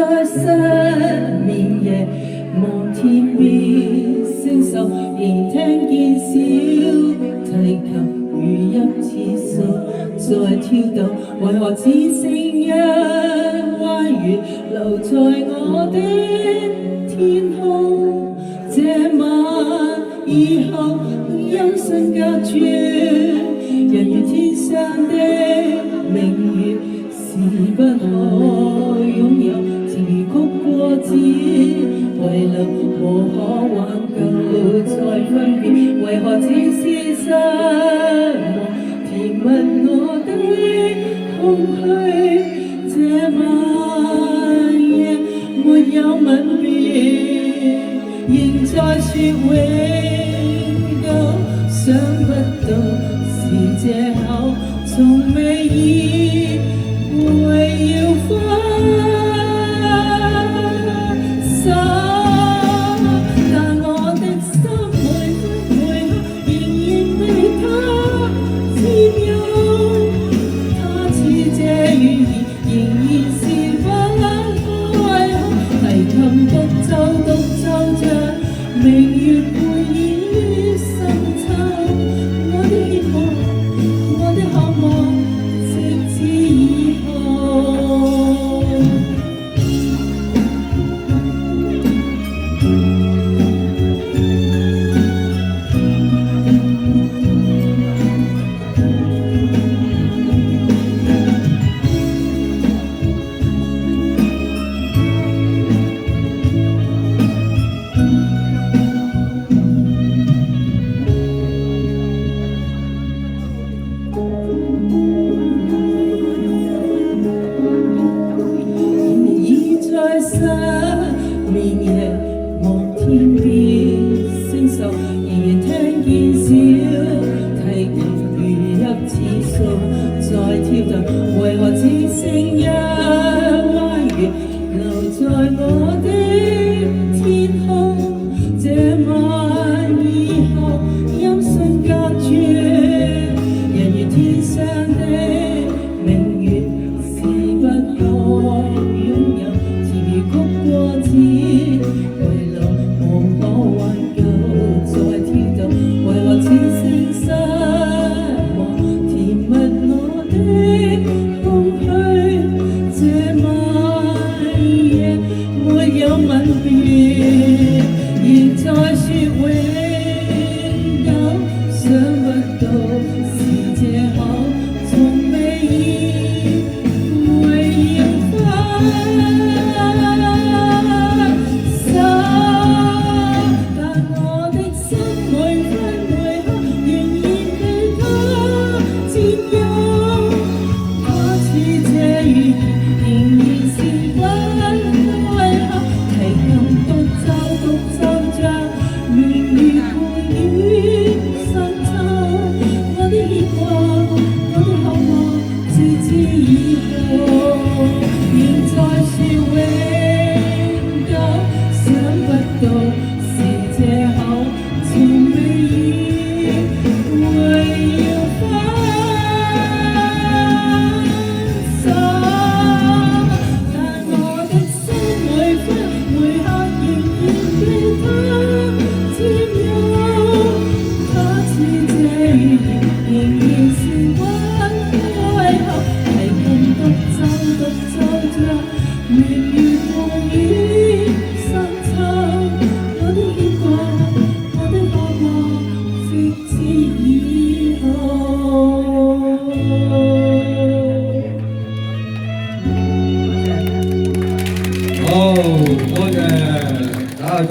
在失眠夜望天邊星宿，仍聽見小提琴如泣似訴在跳動，為何只剩一彎月留在我的天空？這晚以後音訊隔絕，人如天上的明月是不可擁有，情如曲過只遺留，無可挽救再分別，為何只是失望填密我的空虛？這晚夜沒有吻別，仍在說永久，想不到是藉口，從未意會要分手，但我的心每分每刻仍然被他佔用，他似這語言仍然是不開口，提琴獨奏着明月背影於深秋，我的希望，我的渴望，直至以後。在失眠夜望天邊星宿，仍然聽見小提琴如泣似訴在跳動，為何只剩一彎月留在我的天空？這晚以後音訊隔絕，人如天上的明月是不可擁有，曲過只遺留，無可挽救再跳動，為何只剩失望填密我的空虛？這晚夜沒有吻別，仍在說永久，想不到是藉口，從未意會要分仍然是溫開口，提琴獨奏着